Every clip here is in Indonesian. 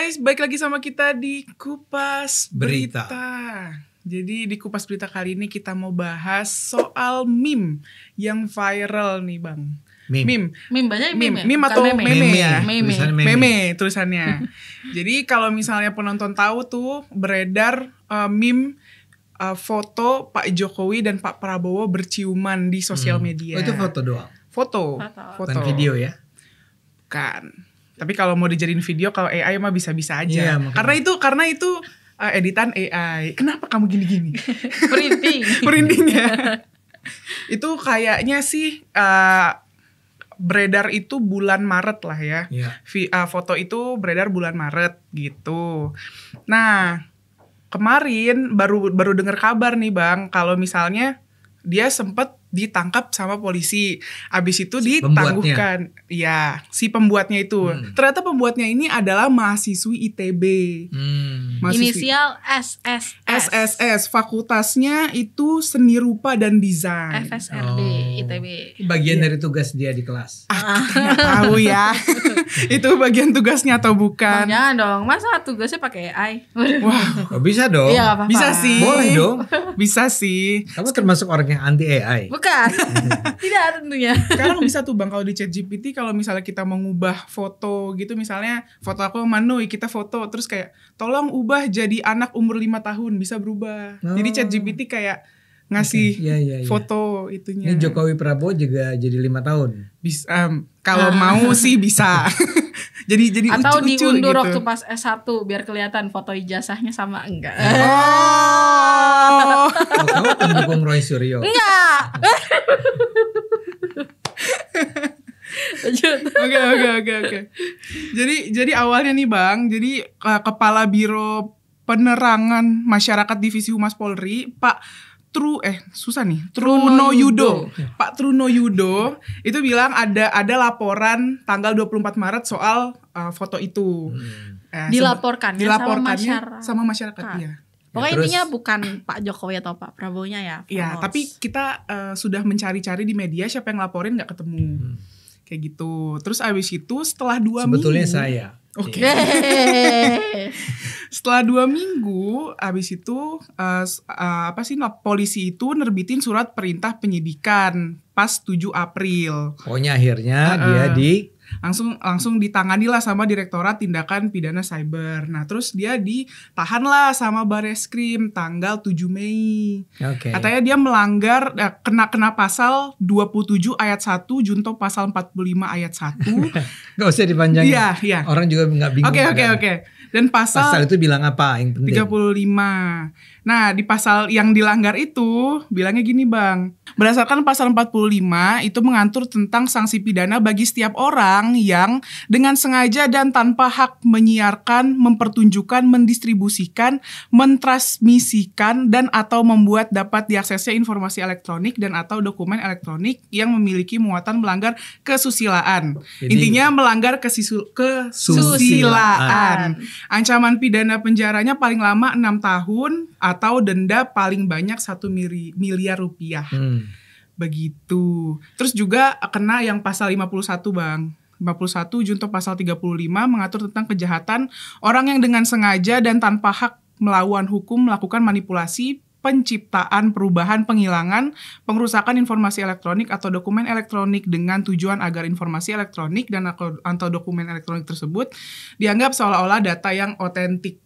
guys, balik lagi sama kita di Kupas Berita. Jadi di Kupas Berita kali ini kita mau bahas soal meme yang viral nih Bang. Meme banyak meme bukan atau meme ya? Meme. Tulisannya. Jadi kalau misalnya penonton tahu tuh beredar meme foto Pak Jokowi dan Pak Prabowo berciuman di sosial media. Oh, itu foto doang? Foto. Bukan video ya? Kan. Tapi kalau mau dijadiin video, kalau AI mah bisa-bisa aja. Iya, karena itu editan AI. Kenapa kamu gini-gini? Printing ya. Itu kayaknya sih beredar itu bulan Maret lah ya. Iya. Foto itu beredar bulan Maret gitu. Nah, kemarin baru dengar kabar nih Bang, kalau misalnya dia sempat ditangkap sama polisi. Abis itu ditangguhkan. Ya, si pembuatnya itu. Ternyata pembuatnya ini adalah mahasiswi ITB. Inisial SSS. Fakultasnya itu seni rupa dan desain. FSRD ITB. Bagian dari tugas dia di kelas. Nggak tahu ya. Itu bagian tugasnya atau bukan? Jangan dong, masa tugasnya pakai AI? Wah, bisa dong. Iya, apa-apa. Bisa sih. Boleh dong. Bisa sih. Kamu termasuk orang yang anti AI. Bukan. Tidak tentunya. Sekarang bisa tuh Bang, kalau di ChatGPT kalau misalnya kita mengubah foto gitu, misalnya foto aku sama Nui, kita foto terus kayak tolong ubah jadi anak umur 5 tahun, bisa berubah. Jadi ChatGPT kayak ngasih foto itunya. Ini Jokowi Prabowo juga jadi 5 tahun. Bisa kalau mau sih bisa. jadi atau lucu-lucu diundur gitu. waktu pas S1 biar kelihatan foto ijazahnya sama enggak. Oh. Kamu pendukung Roy Suryo. Enggak. Oke. Jadi awalnya nih Bang, jadi Kepala Biro Penerangan Masyarakat Divisi Humas Polri, Pak Truno Yudo. Pak Truno Yudo itu bilang ada laporan tanggal 24 Maret soal foto itu. Dilaporkannya sama masyarakat ya. Pokoknya Terus, intinya bukan Pak Jokowi atau Pak Prabowo-nya ya. Iya, tapi kita sudah mencari-cari di media siapa yang laporin nggak ketemu. Kayak gitu. Terus abis itu setelah 2 minggu. Sebetulnya saya. Oke. Setelah 2 minggu, abis itu polisi itu nerbitin surat perintah penyidikan pas 7 April. Pokoknya akhirnya dia langsung ditangani lah sama Direktorat Tindakan Pidana Cyber. Nah, terus dia ditahan lah sama Bareskrim tanggal 7 Mei. Katanya dia melanggar kena pasal 27 ayat 1 junto pasal 45 ayat 1. Gak usah dipanjangin. Iya. Orang juga gak bingung. Oke. Dan pasal itu bilang apa yang penting? 35. Nah, di pasal yang dilanggar itu bilangnya gini Bang. Berdasarkan pasal 45 itu mengatur tentang sanksi pidana bagi setiap orang yang dengan sengaja dan tanpa hak menyiarkan, mempertunjukkan, mendistribusikan, mentransmisikan dan atau membuat dapat diaksesnya informasi elektronik dan atau dokumen elektronik yang memiliki muatan melanggar kesusilaan. Intinya melanggar kesusilaan. Ancaman pidana penjaranya paling lama 6 tahun atau denda paling banyak 1 miliar rupiah. Begitu. Terus juga kena yang pasal 51 Bang. 51 junto pasal 35 mengatur tentang kejahatan orang yang dengan sengaja dan tanpa hak melawan hukum melakukan manipulasi, penciptaan, perubahan, penghilangan, pengerusakan informasi elektronik atau dokumen elektronik dengan tujuan agar informasi elektronik dan atau dokumen elektronik tersebut dianggap seolah-olah data yang otentik.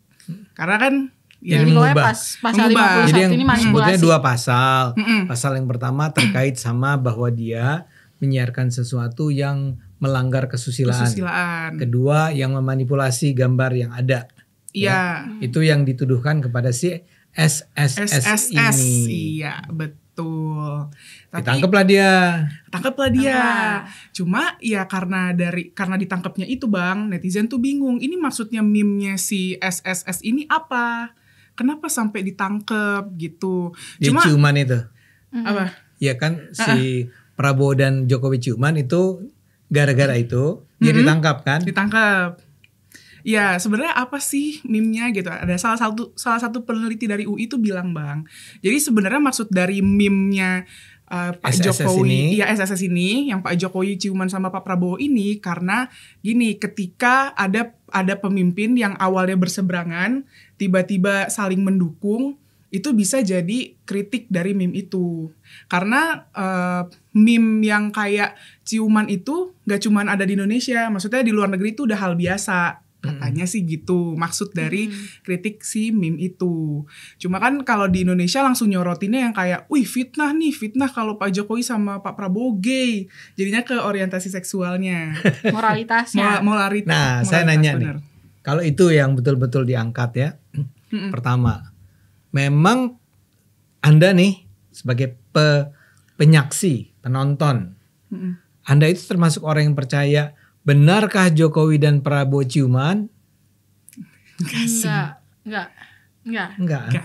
Karena kan jadi pokoknya pasal 51 jadi ini manipulasi. Sebetulnya 2 pasal. Pasal yang pertama terkait sama bahwa dia menyiarkan sesuatu yang melanggar kesusilaan. Kedua yang memanipulasi gambar yang ada. Iya. Itu yang dituduhkan kepada si SSS ini. Iya, betul. Ditangkaplah dia. Cuma ya karena ditangkapnya itu Bang, netizen tuh bingung. Ini maksudnya meme-nya si SSS ini apa? Kenapa sampai ditangkap gitu? Cuma ciuman itu. Apa? Ya kan si Prabowo dan Jokowi ciuman itu gara-gara itu dia ditangkap kan? Ditangkap. Ya sebenarnya apa sih meme-nya gitu. Ada salah satu peneliti dari UI itu bilang Bang. Jadi sebenarnya maksud dari meme-nya Pak Jokowi, iya SSS ini, yang Pak Jokowi ciuman sama Pak Prabowo ini karena gini, ketika ada pemimpin yang awalnya berseberangan, tiba-tiba saling mendukung, itu bisa jadi kritik dari meme itu. Karena meme yang kayak ciuman itu gak cuman ada di Indonesia, maksudnya di luar negeri itu udah hal biasa. Katanya sih gitu, maksud dari kritik si meme itu. Cuma kan kalau di Indonesia langsung nyorotinnya yang kayak, wih fitnah kalau Pak Jokowi sama Pak Prabowo gay. Jadinya ke orientasi seksualnya. Moralitasnya. Nah, saya nanya bener nih, kalau itu yang betul-betul diangkat ya, pertama, memang Anda nih sebagai penyaksi, penonton, Anda itu termasuk orang yang percaya benarkah Jokowi dan Prabowo ciuman? Enggak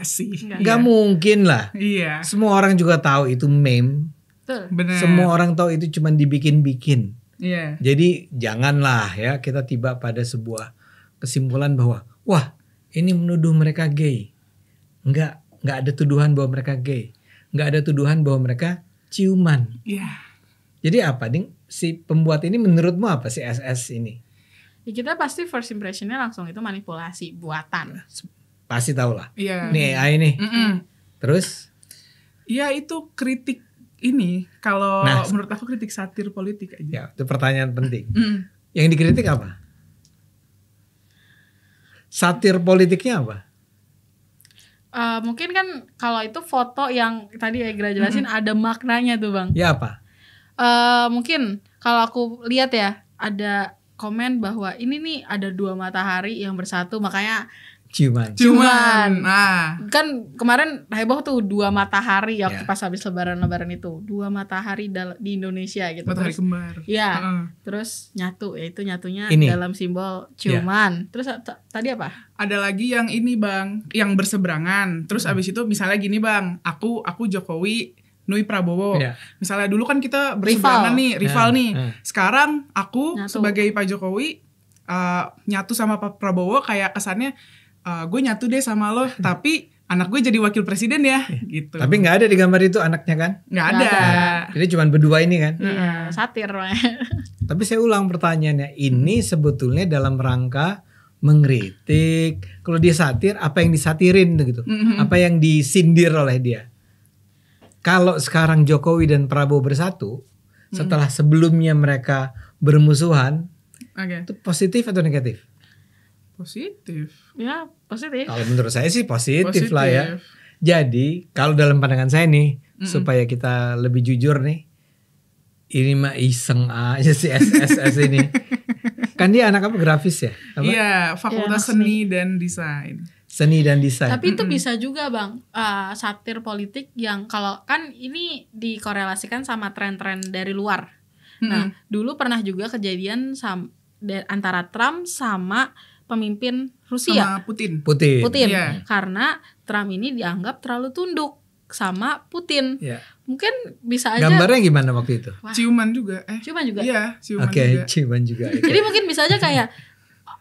sih. Enggak mungkin lah. Iya. Semua orang juga tahu itu meme. Benar. Semua orang tahu itu cuma dibikin-bikin. Iya. Jadi janganlah ya kita tiba pada sebuah kesimpulan bahwa wah, ini menuduh mereka gay. Enggak ada tuduhan bahwa mereka gay. Enggak ada tuduhan bahwa mereka ciuman. Iya. Jadi apa, Ding? Si pembuat ini menurutmu apa, si SS ini? Ya kita pasti first impressionnya langsung itu manipulasi buatan. Pasti tahu lah. Iya. Ini AI nih. Terus? Iya itu kritik ini. Kalau menurut aku kritik satir politik aja. Ya itu pertanyaan penting. Yang dikritik apa? Satir politiknya apa? Mungkin kan kalau itu foto yang tadi Egra jelasin ada maknanya tuh Bang. Ya apa? Mungkin kalau aku lihat ya ada komen bahwa ini nih ada 2 matahari yang bersatu makanya ciuman. Nah, kan kemarin heboh tuh 2 matahari ya pas habis lebaran itu 2 matahari di Indonesia gitu. Matahari kembar. Iya. Terus nyatu, ya itu nyatunya ini dalam simbol ciuman. Terus tadi apa? Ada lagi yang ini Bang, yang berseberangan. Terus abis itu misalnya gini Bang, aku Jokowi, Nui Prabowo. Misalnya dulu kan kita berseberangan rival nih. Sekarang aku sebagai Pak Jokowi nyatu sama Pak Prabowo kayak kesannya gue nyatu deh sama lo, tapi anak gue jadi wakil presiden ya gitu. Tapi nggak ada di gambar itu anaknya kan? Nggak ada. Jadi cuma berdua ini kan? Satir. Tapi saya ulang pertanyaannya, ini sebetulnya dalam rangka mengkritik. Kalau dia satir, apa yang disatirin gitu? Apa yang disindir oleh dia? Kalau sekarang Jokowi dan Prabowo bersatu, setelah sebelumnya mereka bermusuhan, itu positif atau negatif? Positif. Ya, positif. Kalau menurut saya sih positif lah ya. Jadi, kalau dalam pandangan saya nih, supaya kita lebih jujur nih, ini mah iseng aja si SSS ini. Kan dia anak apa, grafis ya? Apa? Iya, Fakultas Seni dan Desain. Tapi itu bisa juga Bang, satir politik yang kalau kan ini dikorelasikan sama tren-tren dari luar. Nah, dulu pernah juga kejadian antara Trump sama pemimpin Rusia. Sama Putin. Yeah. Karena Trump ini dianggap terlalu tunduk sama Putin. Yeah. Mungkin bisa aja. Gambarnya gimana waktu itu? Wah. Ciuman juga. Ciuman juga? Iya, ciuman juga. Oke, ciuman juga. Jadi mungkin bisa aja kayak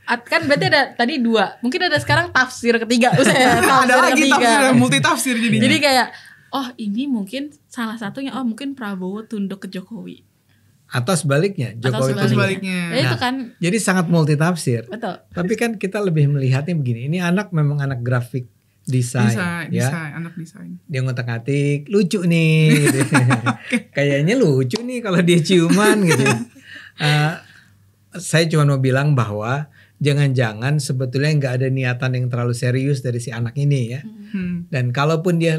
kan berarti ada tadi 2, mungkin ada sekarang tafsir ketiga. Ada lagi tafsir, multi tafsir jadinya. Jadi kayak ini mungkin salah satunya mungkin Prabowo tunduk ke Jokowi. Atau sebaliknya, Jokowi atau sebaliknya. Nah, itu kan jadi sangat multi tafsir. Betul. Tapi kan kita lebih melihatnya begini, ini anak memang anak grafik desain, anak desain. Dia ngotak-ngatik, lucu nih gitu. Kayaknya lucu nih kalau dia ciuman gitu. Saya cuma mau bilang bahwa jangan-jangan sebetulnya nggak ada niatan yang terlalu serius dari si anak ini ya. Dan kalaupun dia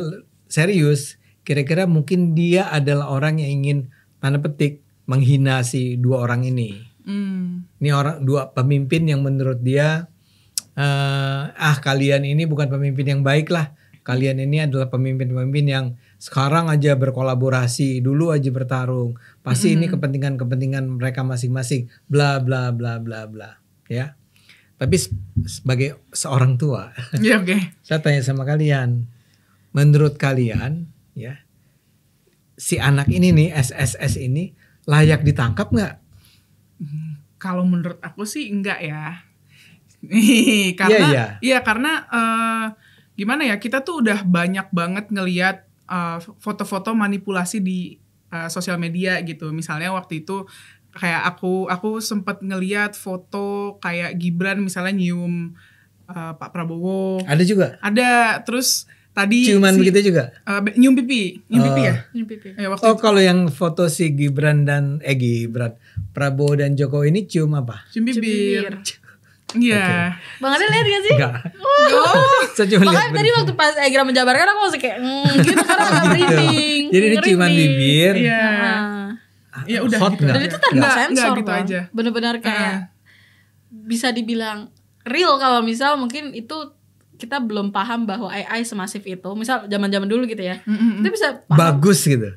serius, kira-kira mungkin dia adalah orang yang ingin tanda petik menghina si 2 orang ini. Ini 2 pemimpin yang menurut dia kalian ini bukan pemimpin yang baik lah. Kalian ini adalah pemimpin-pemimpin yang sekarang aja berkolaborasi, dulu aja bertarung. Pasti ini kepentingan-kepentingan mereka masing-masing, bla bla bla bla bla, ya. Tapi sebagai seorang tua, saya tanya sama kalian, menurut kalian, ya, si anak ini nih, SSS ini layak ditangkap nggak? Kalau menurut aku sih enggak ya. Karena gimana ya, kita tuh udah banyak banget ngelihat foto-foto manipulasi di sosial media gitu. Misalnya waktu itu kayak aku sempat ngeliat foto kayak Gibran misalnya nyium Pak Prabowo. Ada juga? Ada. Terus tadi ciuman begitu juga? Nyium pipi ya? Nyium pipi. Ya, waktu Oh, kalau yang foto si Gibran Prabowo dan Jokowi ini cium apa? cium bibir. Iya. Bang Ade lihat gak sih? Enggak. Oh. Saya cuma lihat Makanya tadi waktu pas Egra menjabarkan aku masih kayak gitu karena merinding. Jadi ini ciuman bibir. Iya. Ya udah Hot gitu. nggak? Dan itu tanpa sensor enggak gitu Bang. aja. Bener-bener kayak bisa dibilang real kalau misal mungkin itu kita belum paham bahwa AI semasif itu. Misal zaman-zaman dulu gitu ya. Kita bisa paham. Bagus gitu.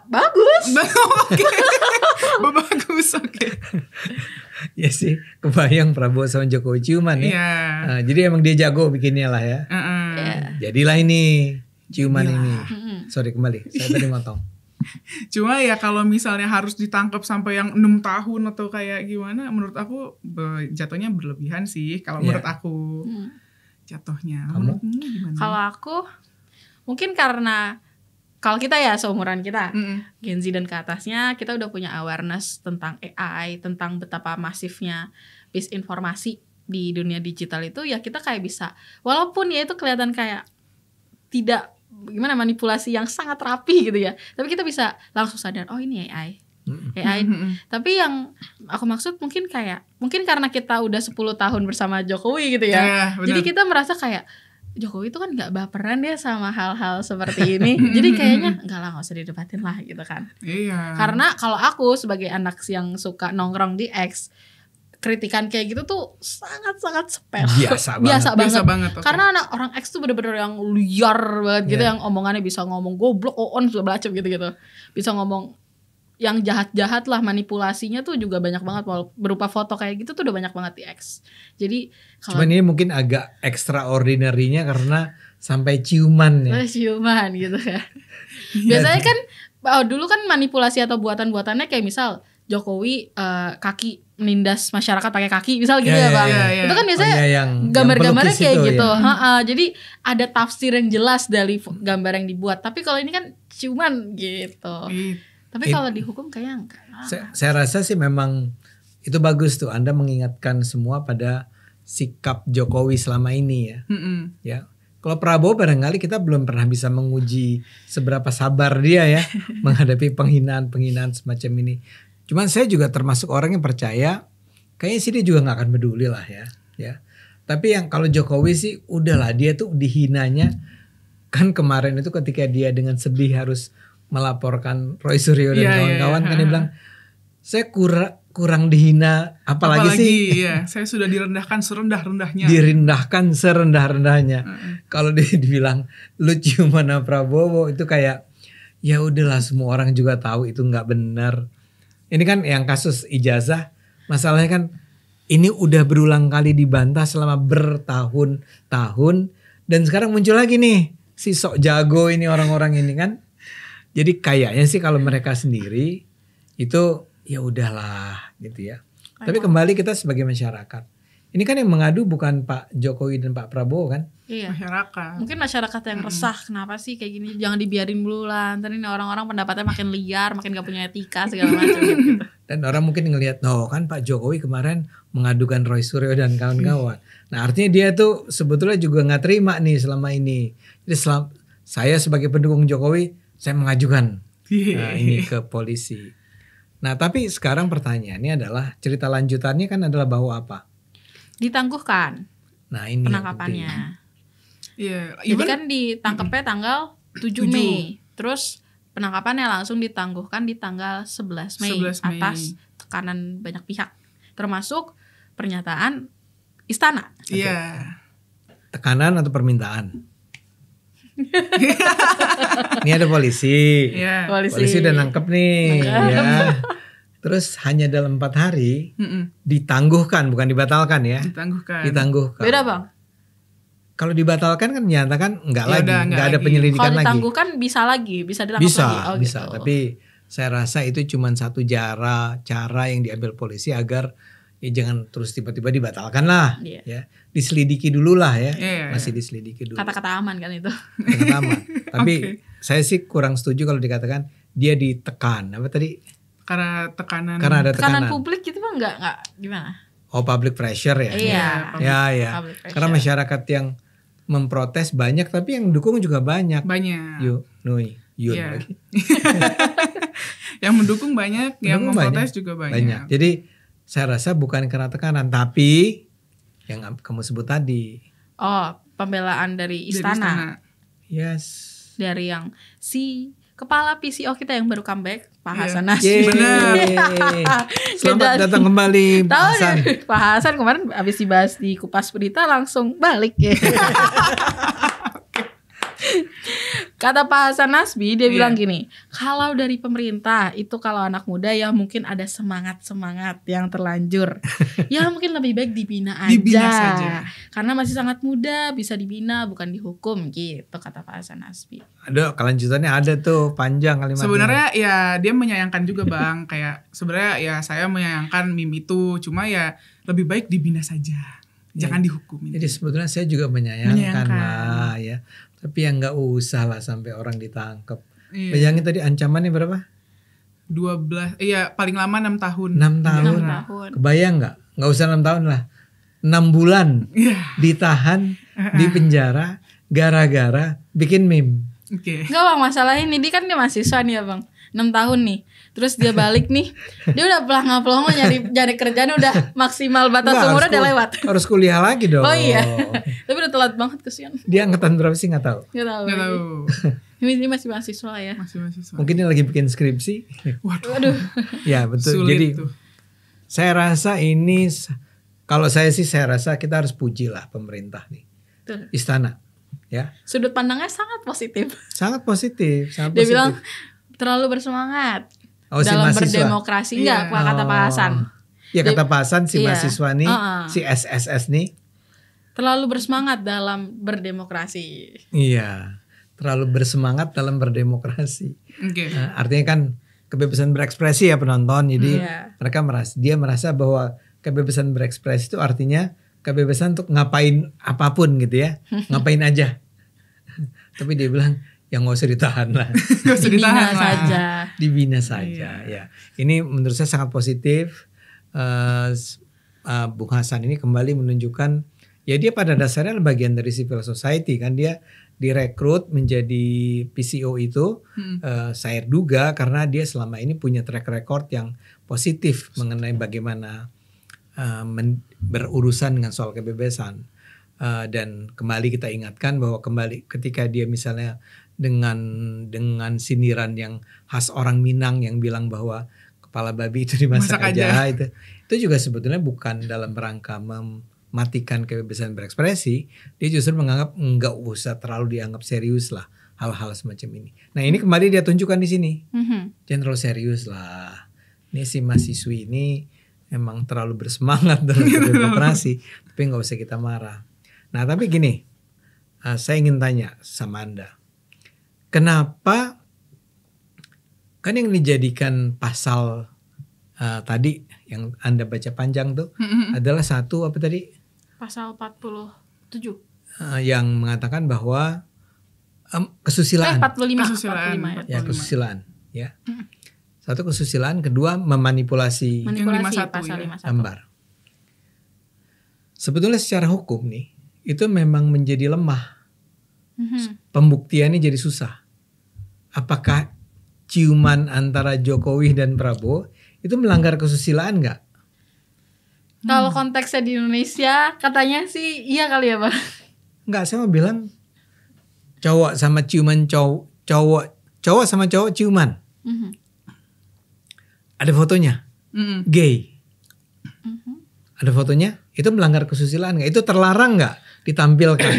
Bagus. Oke. Bagus, oke. Ya sih, kebayang Prabowo sama Jokowi ciuman ya. Iya. Nah, jadi emang dia jago bikinnya lah ya. Jadilah ini ciuman ini. Sorry kembali, saya tadi motong. Cuma ya kalau misalnya harus ditangkap sampai yang 6 tahun atau kayak gimana, menurut aku jatuhnya berlebihan sih. Kalau menurut aku jatuhnya. Kamu? Gimana? Kalau aku mungkin karena kalau kita ya seumuran kita, Gen Z dan ke atasnya, kita udah punya awareness tentang AI, tentang betapa masifnya misinformasi di dunia digital itu, ya kita kayak bisa, walaupun ya itu kelihatan kayak tidak gimana manipulasi yang sangat rapi gitu ya, tapi kita bisa langsung sadar, oh ini AI. Tapi yang aku maksud mungkin karena kita udah 10 tahun bersama Jokowi gitu ya, jadi kita merasa kayak Jokowi itu kan gak baperan ya sama hal-hal seperti ini. Jadi kayaknya enggak lah, gak usah didebatin lah gitu kan. Iya. Karena kalau aku sebagai anak yang suka nongkrong di X, kritikan kayak gitu tuh sangat-sangat sepele. Biasa banget. Okay. Karena anak orang X tuh bener-bener yang liar banget gitu, yang omongannya bisa ngomong goblok, on, segala macam gitu-gitu. Bisa ngomong yang jahat-jahat lah, manipulasinya tuh juga banyak banget, berupa foto kayak gitu tuh udah banyak banget di X. Jadi cuman ini mungkin agak extraordinary-nya karena sampai ciuman ya. Ciuman gitu ya. Biasanya kan dulu kan manipulasi atau buatan-buatannya kayak misal Jokowi kaki menindas masyarakat pakai kaki misal gitu ya Bang. Itu kan biasanya gambar-gambarnya kayak gitu. Jadi ada tafsir yang jelas dari gambar yang dibuat. Tapi kalau ini kan ciuman gitu. Tapi kalau dihukum kayaknya enggak. Saya rasa sih memang itu bagus tuh Anda mengingatkan semua pada sikap Jokowi selama ini ya. Ya. Kalau Prabowo barangkali kita belum pernah bisa menguji seberapa sabar dia ya menghadapi penghinaan semacam ini. Cuman saya juga termasuk orang yang percaya kayaknya sih dia juga nggak akan peduli lah ya. Tapi yang kalau Jokowi sih udahlah, dia tuh dihinanya kan kemarin itu ketika dia dengan sedih harus melaporkan Roy Suryo dan kawan-kawan kan dia bilang saya kurang dihina apalagi sih saya sudah direndahkan serendah-rendahnya. Direndahkan serendah-rendahnya. Kalau dibilang lu ciuman sama Prabowo itu kayak ya udahlah, semua orang juga tahu itu nggak benar. Ini kan yang kasus ijazah, masalahnya kan ini udah berulang kali dibantah selama bertahun-tahun dan sekarang muncul lagi nih si sok jago ini orang-orang ini kan. Jadi kayaknya sih kalau mereka sendiri itu ya udahlah gitu ya. Tapi kembali kita sebagai masyarakat. Ini kan yang mengadu bukan Pak Jokowi dan Pak Prabowo kan? Iya. Masyarakat. Mungkin masyarakat yang resah, kenapa sih kayak gini? Jangan dibiarin dulu lah. Ntar ini orang-orang pendapatnya makin liar, makin gak punya etika segala macam gitu. Dan orang mungkin ngelihat, kan Pak Jokowi kemarin mengadukan Roy Suryo dan kawan-kawan. Nah artinya dia tuh sebetulnya juga gak terima nih selama ini. Jadi saya sebagai pendukung Jokowi, saya mengajukan ini ke polisi. Nah tapi sekarang pertanyaannya adalah cerita lanjutannya kan adalah bahwa apa? Ditangguhkan. Nah ini penangkapannya. Jadi Jadi kan ditangkapnya tanggal 7 Mei. Terus penangkapannya langsung ditangguhkan di tanggal 11 Mei. Atas tekanan banyak pihak. Termasuk pernyataan istana. Iya. Tekanan atau permintaan? Ini ada polisi. Polisi udah nangkep nih ya. Terus hanya dalam 4 hari ditangguhkan, bukan dibatalkan ya. Ditangguhkan. Beda Bang. Kalau dibatalkan kan menyatakan enggak ada penyelidikan lagi. Kalau ditangguhkan bisa lagi, bisa ditangkap lagi. Bisa. Gitu. Tapi saya rasa itu cuma satu cara yang diambil polisi agar ya jangan terus tiba-tiba dibatalkan lah. Ya. Diselidiki dulu lah ya. Masih diselidiki dulu. Kata-kata aman kan itu. Kata-kata aman. Tapi saya sih kurang setuju kalau dikatakan dia ditekan apa tadi? Karena tekanan. Karena ada Tekanan tekanan. publik gitu mah enggak gimana? Oh, public pressure ya. Iya. Ya. Public pressure. Karena masyarakat yang memprotes banyak tapi yang dukung juga banyak. Banyak. Yun Iya. lagi. Yang mendukung banyak, yang Mendukung memprotes juga banyak. Jadi saya rasa bukan karena tekanan, tapi yang kamu sebut tadi. Oh, pembelaan dari Dari istana. Yes. Dari yang si kepala PCO kita yang baru comeback, Pak Iya. Hasan Nasbi. Benar. Selamat datang kembali Pak Tahu Hasan. deh, Pak Hasan kemarin abis dibahas di Kupas Berita langsung balik ya. Kata Pak Hasan Nasbi, dia bilang gini, kalau dari pemerintah itu kalau anak muda ya mungkin ada semangat-semangat yang terlanjur. Ya mungkin lebih baik dibina aja. Dibina saja. Karena masih sangat muda, bisa dibina bukan dihukum gitu, kata Pak Hasan Nasbi. Aduh, kelanjutannya ada tuh panjang kalimatnya. Sebenarnya ya dia menyayangkan juga Bang, kayak sebenarnya ya saya menyayangkan meme itu, cuma ya lebih baik dibina saja. Jangan dihukum. Jadi sebetulnya saya juga menyayangkan lah ya. Tapi ya nggak usah lah sampai orang ditangkap. Iya. Bayangin tadi ancamannya berapa? 12, paling lama 6 tahun. 6 tahun. 6 tahun. Kebayang nggak? Nggak usah 6 tahun lah. 6 bulan Iya. ditahan di penjara gara-gara bikin meme. Oke. Enggak bang, masalah ini dia kan dia mahasiswa nih ya bang, 6 tahun nih. Terus dia balik nih, dia udah pelongo-pelongo nyari kerjaan udah maksimal batas Nggak, umurnya udah harus lewat. Harus kuliah lagi dong. Oh iya, tapi udah telat banget kesian. Dia angkatan berapa sih nggak tahu. Gak tahu. Nggak tahu. Ini masih mahasiswa ya. Masih mahasiswa. Mungkin dia lagi bikin skripsi. Waduh. Ya betul. Sulit Jadi tuh. saya rasa ini, kalau saya rasa kita harus puji lah pemerintah nih, Tuh. istana, ya. Sudut pandangnya sangat positif. Sangat positif, sangat Dia positif. bilang terlalu bersemangat Oh, si dalam mahasiswa. berdemokrasi. Enggak, Iya. kata Pak Hasan. Ya kata Pak Hasan si Iya. mahasiswa nih, Uh-uh. si SSS nih, Terlalu bersemangat dalam berdemokrasi. iya, terlalu bersemangat dalam berdemokrasi. Oke. Nah, artinya kan kebebasan berekspresi ya penonton. Jadi Iya. dia merasa bahwa kebebasan berekspresi itu artinya kebebasan untuk ngapain apapun gitu ya, ngapain aja. Tapi dia bilang ya nggak usah ditahan lah, Gak usah Dibina ditahan lah. saja. dibina saja. Ya, ini menurut saya sangat positif. Bung Hasan ini kembali menunjukkan ya dia pada dasarnya bagian dari civil society kan, dia direkrut menjadi PCO itu. Saya duga karena dia selama ini punya track record yang positif mengenai bagaimana berurusan dengan soal kebebasan. Dan kembali kita ingatkan bahwa kembali ketika dia misalnya dengan sindiran yang khas orang Minang yang bilang bahwa kepala babi itu dimasak Masak aja, aja. itu juga sebetulnya bukan dalam rangka mematikan kebebasan berekspresi. Dia justru menganggap nggak usah terlalu dianggap serius lah hal-hal semacam ini. Nah ini kembali dia tunjukkan di sini, jangan terlalu serius lah. Ini si mahasiswi ini emang terlalu bersemangat dalam berdemokrasi, tapi nggak usah kita marah. Nah tapi gini, saya ingin tanya sama Anda, kenapa kan yang dijadikan pasal tadi yang Anda baca panjang tuh adalah satu apa tadi? Pasal 47. Yang mengatakan bahwa kesusilaan. 45. Kesusilaan. 45 Ya kesusilaan. Ya. Satu kesusilaan, kedua memanipulasi Manipulasi Yang 51 pasal ya. 51. gambar. Sebetulnya secara hukum nih itu memang menjadi lemah. Pembuktiannya jadi susah. Apakah ciuman antara Jokowi dan Prabowo itu melanggar kesusilaan nggak? Kalau konteksnya di Indonesia katanya sih iya kali ya Bang. Nggak, saya mau bilang cowok sama ciuman cowok sama cowok ciuman. Ada fotonya, gay. Ada fotonya, itu melanggar kesusilaan nggak? Itu terlarang nggak ditampilkan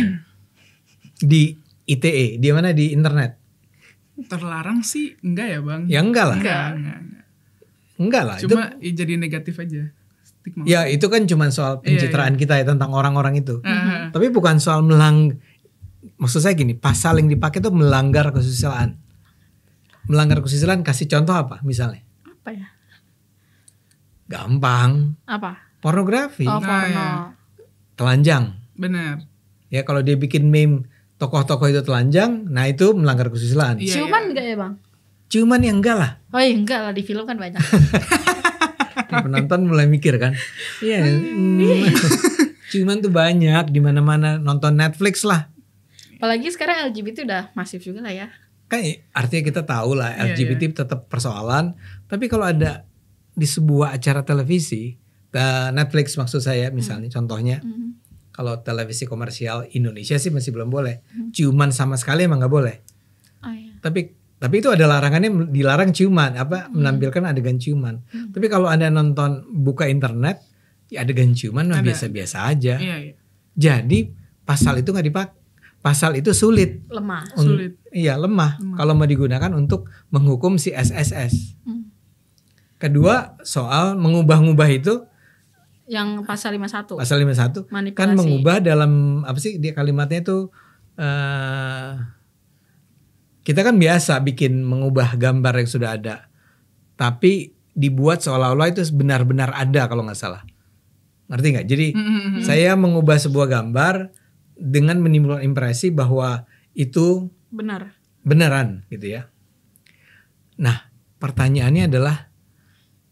di ITE, di mana di internet? Terlarang sih enggak ya Bang? Ya enggak lah. Enggak. Enggak lah. Cuma jadi negatif aja. Stigma. Ya itu kan cuma soal pencitraan kita ya tentang orang-orang itu. Aha. Tapi bukan soal maksud saya gini, pasal yang dipakai itu melanggar kesusilaan. Melanggar kesusilaan, kasih contoh apa misalnya? Apa ya? Gampang. Apa? Pornografi. Oh, porno. ya. Telanjang. Benar. Ya kalau dia bikin meme tokoh-tokoh itu telanjang, nah itu melanggar kesusilaan. Iya, Ciuman iya. enggak ya Bang? Ciuman yang enggak lah. Oh iya enggak lah, di film kan banyak. Penonton mulai mikir kan. Iya. Ciuman tuh banyak di mana-mana, nonton Netflix lah. Apalagi sekarang LGBT udah masif juga lah ya. Kan artinya kita tahu lah Iya, LGBT tetap persoalan. Tapi kalau ada di sebuah acara televisi, Netflix maksud saya misalnya contohnya. Kalau televisi komersial Indonesia sih masih belum boleh. Ciuman sama sekali emang gak boleh. Oh iya. Tapi itu ada larangannya, dilarang ciuman, menampilkan adegan ciuman. Tapi kalau Anda nonton buka internet, ya adegan ciuman mah biasa-biasa aja. Iya. Jadi pasal itu nggak dipakai. Pasal itu sulit. Lemah. Sulit. Iya, lemah kalau mau digunakan untuk menghukum si SSS. Kedua, soal mengubah-ubah itu Yang pasal 51. pasal 51 Manipulasi. kan mengubah dalam apa sih dia kalimatnya itu kita kan biasa bikin mengubah gambar yang sudah ada, tapi dibuat seolah-olah itu benar-benar ada kalau nggak salah. Ngerti nggak? Jadi saya mengubah sebuah gambar dengan menimbulkan impresi bahwa itu beneran gitu ya. Nah pertanyaannya adalah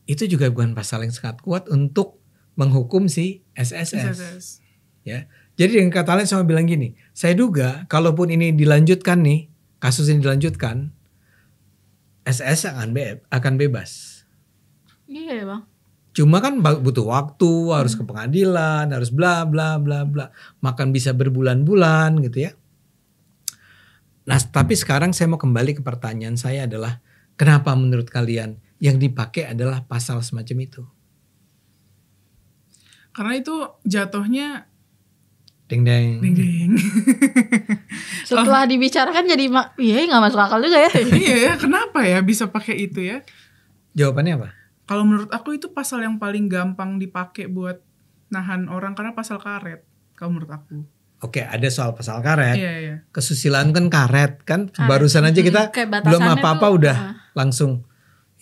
itu juga bukan pasal yang sangat kuat untuk menghukum si SSS. Ya. Jadi dengan kata lain sama bilang gini, saya duga kalaupun ini dilanjutkan nih, kasus ini dilanjutkan, SS akan bebas. Iya Bang. Cuma kan butuh waktu, harus ke pengadilan, harus bla bla bla bla, makan bisa berbulan-bulan gitu ya. Nah tapi sekarang saya mau kembali ke pertanyaan saya adalah, kenapa menurut kalian yang dipakai adalah pasal semacam itu? Karena itu jatuhnya Deng deng. Setelah dibicarakan jadi iya nggak masuk akal juga ya. Iya ya, kenapa ya bisa pakai itu ya? Jawabannya apa? Kalau menurut aku itu pasal yang paling gampang dipakai buat nahan orang karena pasal karet. Kalau menurut aku. Oke, ada soal pasal karet. Iya. Kesusilaan kan karet kan. Karet. Barusan aja kita Kayak belum batasannya apa-apa tuh, udah langsung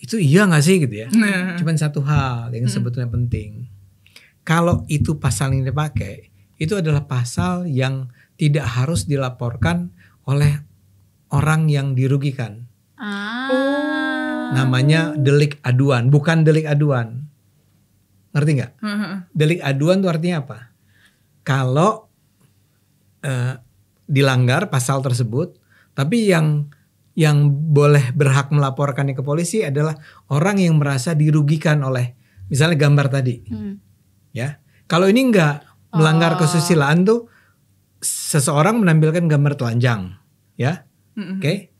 itu iya nggak sih gitu ya. Nah. Cuman satu hal yang sebetulnya penting. Kalau itu pasal yang dipakai, itu adalah pasal yang tidak harus dilaporkan oleh orang yang dirugikan. Namanya delik aduan, bukan delik aduan. Ngerti nggak? Delik aduan itu artinya apa? Kalau dilanggar pasal tersebut, tapi yang boleh berhak melaporkannya ke polisi adalah orang yang merasa dirugikan oleh misalnya gambar tadi. Ya, kalau ini enggak melanggar kesusilaan tuh seseorang menampilkan gambar telanjang, ya, oke.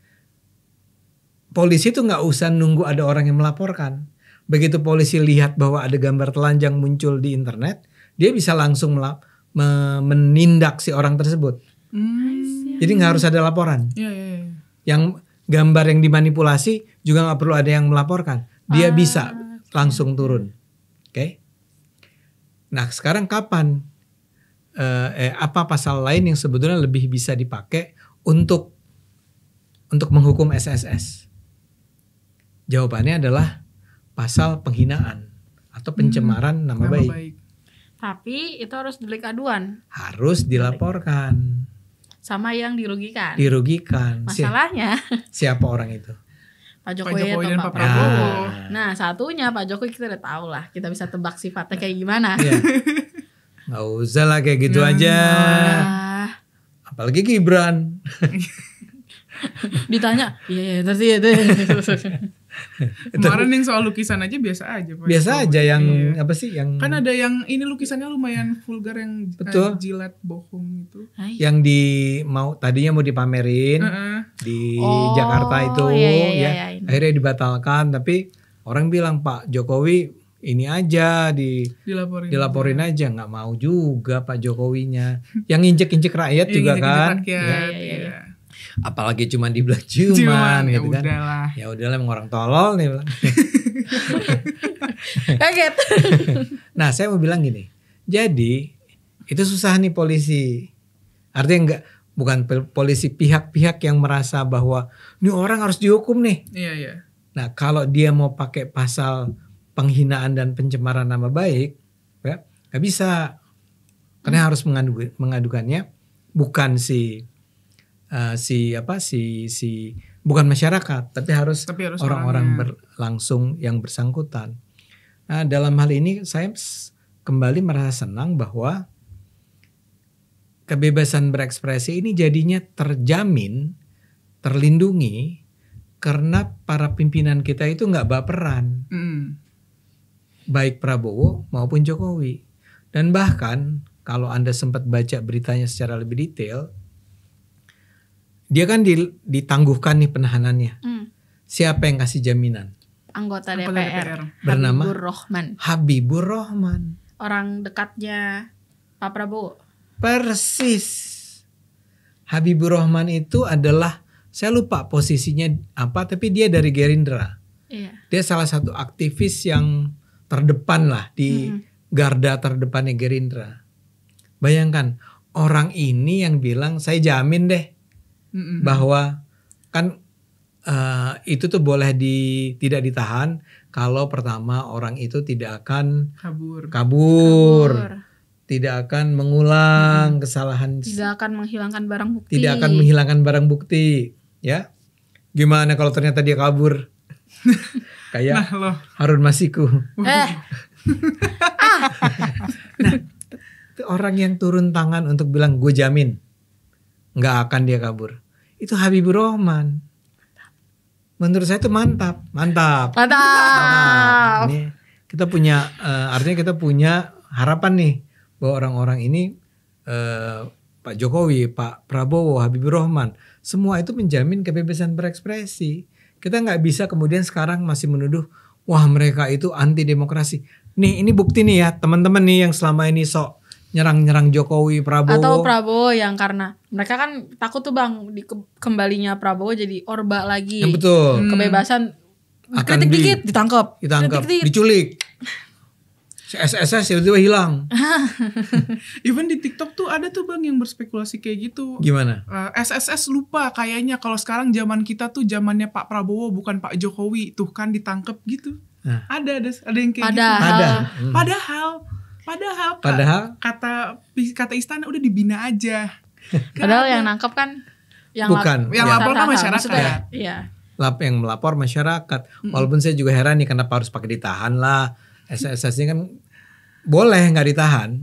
Polisi tuh nggak usah nunggu ada orang yang melaporkan. Begitu polisi lihat bahwa ada gambar telanjang muncul di internet, dia bisa langsung menindak si orang tersebut. Jadi nggak harus ada laporan. Iya. Yang gambar yang dimanipulasi juga nggak perlu ada yang melaporkan. Dia bisa langsung turun, oke. Nah sekarang kapan? Apa pasal lain yang sebetulnya lebih bisa dipakai untuk menghukum SSS? Jawabannya adalah pasal penghinaan atau pencemaran nama baik. Tapi itu harus delik aduan. Harus dilaporkan. Sama yang dirugikan. Masalahnya siapa orang itu? Pak Jokowi atau dan Pak Prabowo. Nah satunya Pak Jokowi kita udah tahu lah. Kita bisa tebak sifatnya kayak gimana. Iya. Nggak usah lah kayak gitu aja. Apalagi Gibran. Ditanya, iya tadi itu. Kemarin yang soal lukisan aja biasa aja. Biasa aja yang apa sih yang kan ada yang ini lukisannya lumayan vulgar yang jilat bohong itu. Yang tadinya mau dipamerin di Jakarta itu ya. Akhirnya dibatalkan tapi orang bilang Pak Jokowi ini aja dilaporin aja, nggak mau juga Pak Jokowinya. Yang injek-injek rakyat juga kan. Iya. Apalagi cuma dibilang ciuman gitu kan. Ya udahlah emang orang tolol nih. Kaget. Nah, saya mau bilang gini. Jadi, itu susah nih polisi. Artinya bukan polisi pihak-pihak yang merasa bahwa ini orang harus dihukum nih. Iya. Nah, kalau dia mau pakai pasal penghinaan dan pencemaran nama baik, ya, nggak bisa. Karena harus mengadukannya bukan Bukan masyarakat, tapi harus orang-orang orangnya. langsung yang bersangkutan. Nah, dalam hal ini saya kembali merasa senang bahwa kebebasan berekspresi ini jadinya terjamin, terlindungi karena para pimpinan kita itu nggak baperan, baik Prabowo maupun Jokowi. Dan bahkan kalau Anda sempat baca beritanya secara lebih detail, dia kan ditangguhkan nih penahanannya. Siapa yang kasih jaminan? Anggota DPR. Bernama Habibur Rahman. Habibur Rahman. Orang dekatnya Pak Prabowo. Persis. Habibur Rahman itu adalah, saya lupa posisinya apa, tapi dia dari Gerindra. Iya. Dia salah satu aktivis yang terdepan lah di garda terdepannya Gerindra. Bayangkan orang ini yang bilang saya jamin deh bahwa kan itu tuh boleh tidak ditahan kalau pertama orang itu tidak akan kabur. Tidak akan mengulang kesalahan, tidak akan menghilangkan barang bukti. Tidak akan menghilangkan barang bukti, ya. Gimana kalau ternyata dia kabur? Kayak Harun Masiku. Nah, itu orang yang turun tangan untuk bilang gue jamin nggak akan dia kabur. Itu Habibur Rahman. Menurut saya itu mantap. Ini kita punya, artinya kita punya harapan nih bahwa orang-orang ini, Pak Jokowi, Pak Prabowo, Habibur Rahman, semua itu menjamin kebebasan berekspresi. Kita nggak bisa kemudian sekarang masih menuduh, wah mereka itu anti demokrasi. Nih ini bukti nih ya teman-teman nih yang selama ini sok nyerang Jokowi, Prabowo. Atau Prabowo yang karena mereka kan takut tuh Bang di kembalinya Prabowo jadi orba lagi. Yang betul. Kebebasan Akan kritik dikit ditangkap. Diculik. SSS tiba-tiba hilang. Even di TikTok tuh ada tuh Bang yang berspekulasi kayak gitu. Gimana? SSS lupa kayaknya kalau sekarang zaman kita tuh zamannya Pak Prabowo bukan Pak Jokowi, tuh kan ditangkap gitu. Nah. Ada yang kayak gitu. Padahal kata istana udah dibina aja. Padahal yang nangkep kan yang lapor kan masyarakat. Iya. Yang melapor masyarakat. Walaupun saya juga heran nih kenapa harus pakai ditahan lah. SSS ini kan boleh nggak ditahan.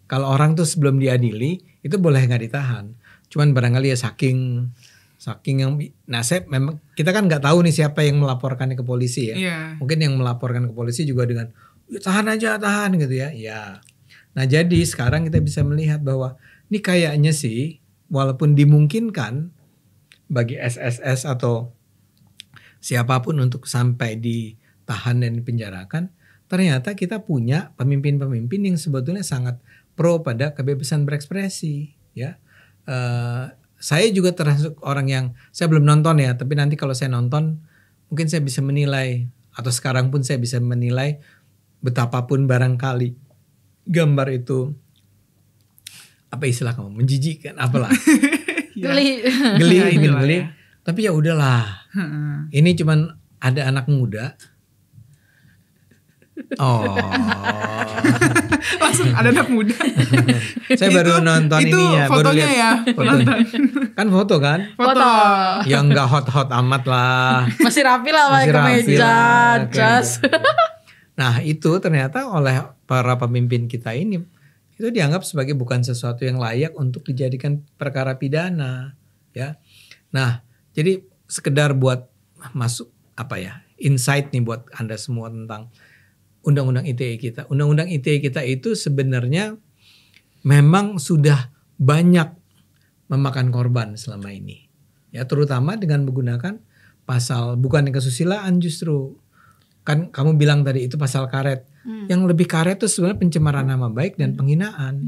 Kalau orang tuh sebelum diadili itu boleh nggak ditahan. Cuman barangkali ya saking yang memang kita kan nggak tahu nih siapa yang melaporkannya ke polisi ya. Yeah. Mungkin yang melaporkan ke polisi juga dengan tahan gitu ya. Ya. Nah jadi sekarang kita bisa melihat bahwa ini kayaknya sih walaupun dimungkinkan bagi SSS atau siapapun untuk sampai ditahan dan dipenjarakan, ternyata kita punya pemimpin-pemimpin yang sebetulnya sangat pro pada kebebasan berekspresi, ya. Saya juga termasuk orang yang saya belum nonton ya, tapi nanti kalau saya nonton mungkin saya bisa menilai atau sekarang pun saya bisa menilai betapapun barangkali gambar itu apa istilah kamu menjijikkan apalah. Geli. Tapi ya udahlah. Ini cuman ada anak muda. Langsung ada anak muda. Saya baru nonton ini ya, baru lihat ya. Kan foto kan? Foto. Yang enggak hot amat lah. Masih rapi lah pakai kemeja, jas. Nah, itu ternyata oleh para pemimpin kita ini itu dianggap sebagai bukan sesuatu yang layak untuk dijadikan perkara pidana, ya. Nah, jadi sekedar buat masuk insight nih buat Anda semua tentang Undang-Undang ITE kita. Undang-Undang ITE kita itu sebenarnya memang sudah banyak memakan korban selama ini. Ya, terutama dengan menggunakan pasal bukan kesusilaan justru. Kan kamu bilang tadi itu pasal karet. Yang lebih karet itu sebenarnya pencemaran nama baik dan penghinaan.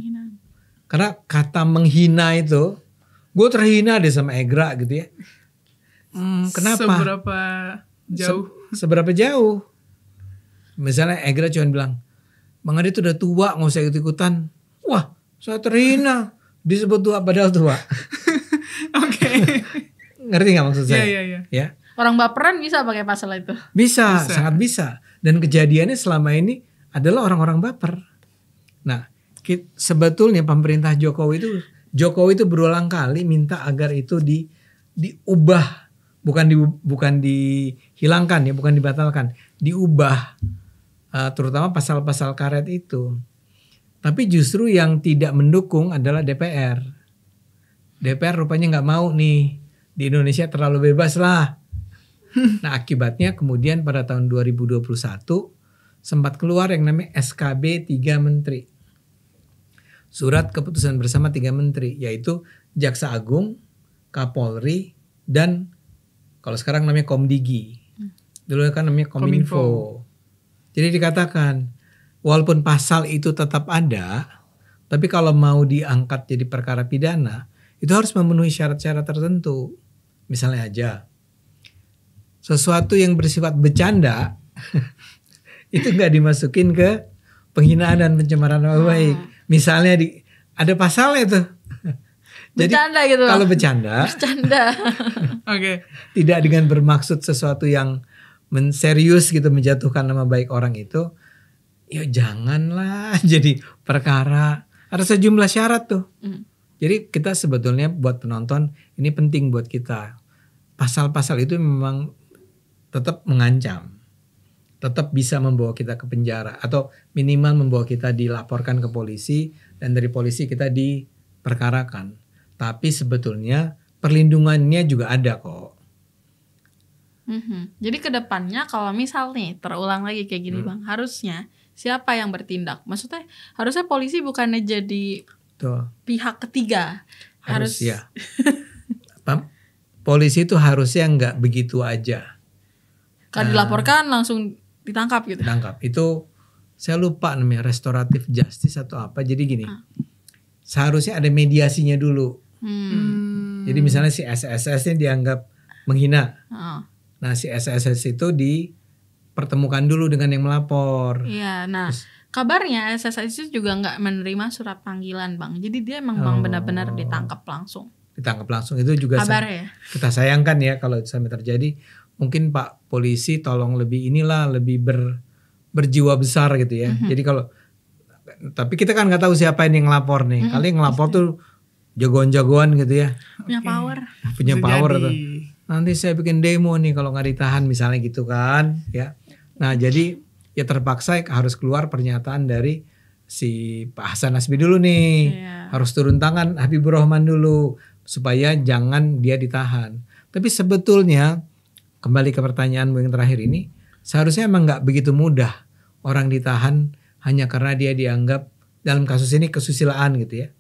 Karena kata menghina itu, gue terhina deh sama Egra gitu ya. Kenapa? Seberapa jauh? Misalnya Egra cuma bilang, Bang Adi tuh udah tua, gak usah ikut-ikutan. Wah, saya terhina. Disebut tua padahal tua. Oke. Ngerti gak maksud saya? Iya. Ya. Orang baperan bisa pakai pasal itu? Bisa, sangat bisa. Dan kejadiannya selama ini adalah orang-orang baper. Nah, sebetulnya pemerintah Jokowi itu berulang kali minta agar itu diubah bukan dihilangkan ya, bukan dibatalkan, diubah, terutama pasal-pasal karet itu. Tapi justru yang tidak mendukung adalah DPR. DPR rupanya nggak mau nih, di Indonesia terlalu bebas lah. Nah akibatnya kemudian pada tahun 2021 sempat keluar yang namanya SKB 3 Menteri. Surat keputusan bersama 3 Menteri, yaitu Jaksa Agung, Kapolri, dan kalau sekarang namanya Komdigi. Dulu kan namanya Kominfo. Jadi dikatakan walaupun pasal itu tetap ada, tapi kalau mau diangkat jadi perkara pidana, itu harus memenuhi syarat-syarat tertentu. Misalnya aja, sesuatu yang bersifat bercanda itu nggak dimasukin ke penghinaan dan pencemaran nama baik. Misalnya ada pasalnya tuh. Jadi bercanda gitu. Kalau bercanda. Oke. Tidak dengan bermaksud sesuatu yang serius gitu menjatuhkan nama baik orang itu, ya janganlah jadi perkara. Ada sejumlah syarat tuh. Jadi kita sebetulnya buat penonton ini penting buat kita. Pasal-pasal itu memang tetap mengancam, tetap bisa membawa kita ke penjara atau minimal membawa kita dilaporkan ke polisi dan dari polisi kita diperkarakan. Tapi sebetulnya perlindungannya juga ada kok. Jadi kedepannya kalau misal nih terulang lagi kayak gini Bang, harusnya siapa yang bertindak? Maksudnya harusnya polisi bukannya jadi pihak ketiga. Harus ya. Polisi itu harusnya nggak begitu aja. Kan dilaporkan langsung ditangkap gitu. Ditangkap. Itu saya lupa namanya restoratif justice atau apa. Jadi gini. Seharusnya ada mediasinya dulu. Jadi misalnya si SSS ini dianggap menghina. Nah si SSS itu dipertemukan dulu dengan yang melapor. Iya. Nah kabarnya SSS itu juga nggak menerima surat panggilan Bang. Jadi dia emang Bang benar-benar ditangkap langsung. Ditangkap langsung itu juga kabarnya. Kita sayangkan ya kalau sampai terjadi. Mungkin Pak Polisi tolong lebih berjiwa besar gitu ya. Jadi tapi kita kan nggak tahu siapa ini yang ngelapor nih. Kali yang ngelapor tuh jagoan-jagoan gitu ya. Punya power. Punya power tuh. Nanti saya bikin demo nih kalau nggak ditahan misalnya gitu kan ya. Nah jadi ya terpaksa harus keluar pernyataan dari si Pak Hasan Nasbi dulu nih. Harus turun tangan Habibur Rahman dulu supaya jangan dia ditahan. Tapi sebetulnya kembali ke pertanyaanmu yang terakhir ini, seharusnya emang nggak begitu mudah orang ditahan hanya karena dia dianggap dalam kasus ini kesusilaan gitu ya,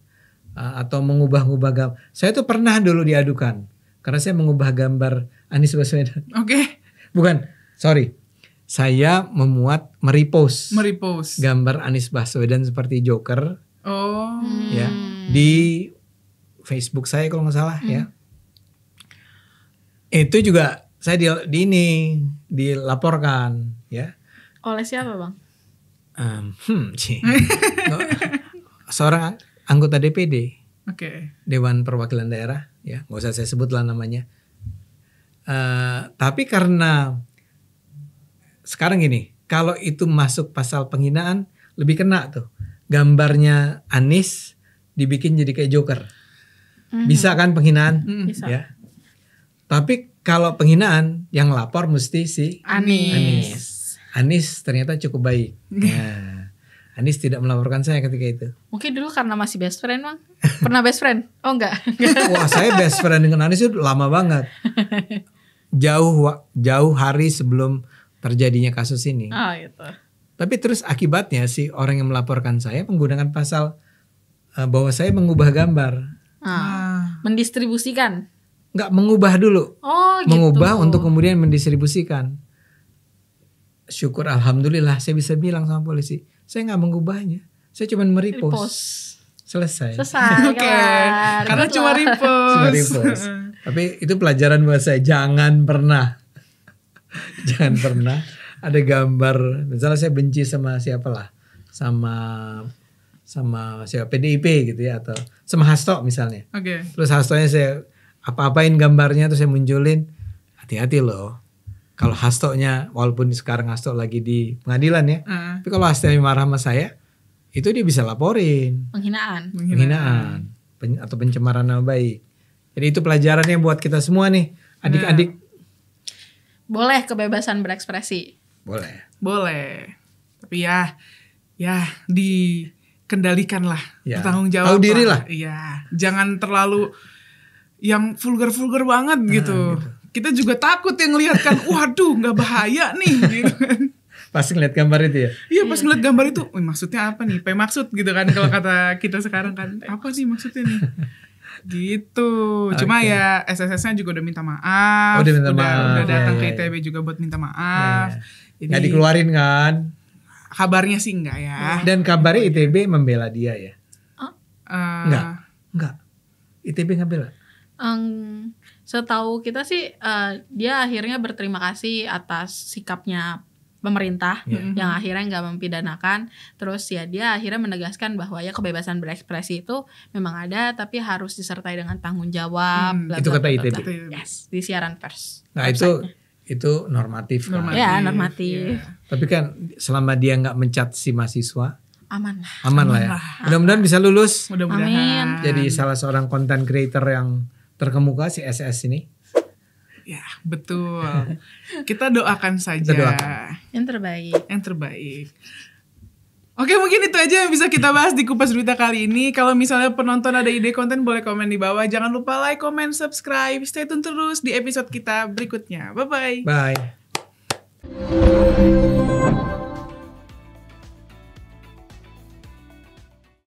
atau mengubah-ubah gambar. Saya tuh pernah dulu diadukan karena saya mengubah gambar Anies Baswedan. Oke. Bukan, sorry, saya merepost gambar Anies Baswedan seperti Joker. Ya di Facebook saya kalau nggak salah ya. Itu juga saya dilaporkan ya. Oleh siapa Bang? Seorang anggota DPD. Oke. Dewan Perwakilan Daerah ya, nggak usah saya sebut lah namanya. Tapi karena sekarang gini, kalau itu masuk pasal penghinaan lebih kena tuh. Gambarnya Anies dibikin jadi kayak Joker. Bisa kan penghinaan? Bisa. Ya. Tapi kalau penghinaan yang lapor mesti si Anies ternyata cukup baik. Nah, Anies tidak melaporkan saya ketika itu. Mungkin dulu karena masih best friend Bang. Pernah best friend? Oh enggak. Wah saya best friend dengan Anies itu lama banget. Jauh hari sebelum terjadinya kasus ini. Oh gitu. Tapi terus akibatnya si orang yang melaporkan saya menggunakan pasal bahwa saya mengubah gambar. Mendistribusikan. Nggak mengubah dulu. Oh gitu. Mengubah untuk kemudian mendistribusikan. Syukur alhamdulillah saya bisa bilang sama polisi, saya nggak mengubahnya, saya cuma merepost. Selesai. Oke. Karena cuma repost. Tapi itu pelajaran buat saya, jangan pernah ada gambar. Misalnya saya benci sama siapalah, sama siapa PDIP gitu ya, atau sama Hasto misalnya. Oke. Terus Hastonya saya apa-apain gambarnya terus saya munculin, hati-hati loh. Kalau Hastonya, walaupun sekarang Hasto lagi di pengadilan ya, tapi kalau Hastonya marah sama saya, itu dia bisa laporin. Penghinaan Atau pencemaran nama baik. Jadi itu pelajarannya buat kita semua nih, adik-adik boleh kebebasan berekspresi. Boleh. Tapi ya dikendalikan lah, bertanggung jawab. Tahu diri lah. Iya, jangan terlalu yang vulgar banget gitu. Kita juga takut yang ngelihat kan, waduh nggak bahaya nih gitu kan. Pas ngeliat gambar itu ya? Iya pas ngeliat gambar itu, maksudnya apa nih? Maksud gitu kan kalau kata kita sekarang kan, apa sih maksudnya nih? Gitu. Cuma ya SSS-nya juga udah minta maaf. Udah datang ke ITB juga buat minta maaf. Jadi nggak dikeluarin kan? Kabarnya sih enggak ya. Dan kabarnya ITB membela dia ya? Enggak. ITB nggak bela? Setahu kita sih dia akhirnya berterima kasih atas sikapnya pemerintah yang akhirnya nggak mempidanakan. Terus ya dia akhirnya menegaskan bahwa ya kebebasan berekspresi itu memang ada tapi harus disertai dengan tanggung jawab. Itu kata ITB. Yes, di siaran pers. Nah itu normatif kan? Ya normatif. Tapi kan selama dia nggak mencat si mahasiswa, aman lah ya. Mudah-mudahan bisa lulus. Mudah-mudahan. Jadi salah seorang content creator yang terkemuka si SS ini. Ya betul. Kita doakan saja. Yang terbaik. Oke, mungkin itu aja yang bisa kita bahas di Kupas Berita kali ini. Kalau misalnya penonton ada ide konten boleh komen di bawah. Jangan lupa like, comment, subscribe. Stay tune terus di episode kita berikutnya. Bye-bye. Bye.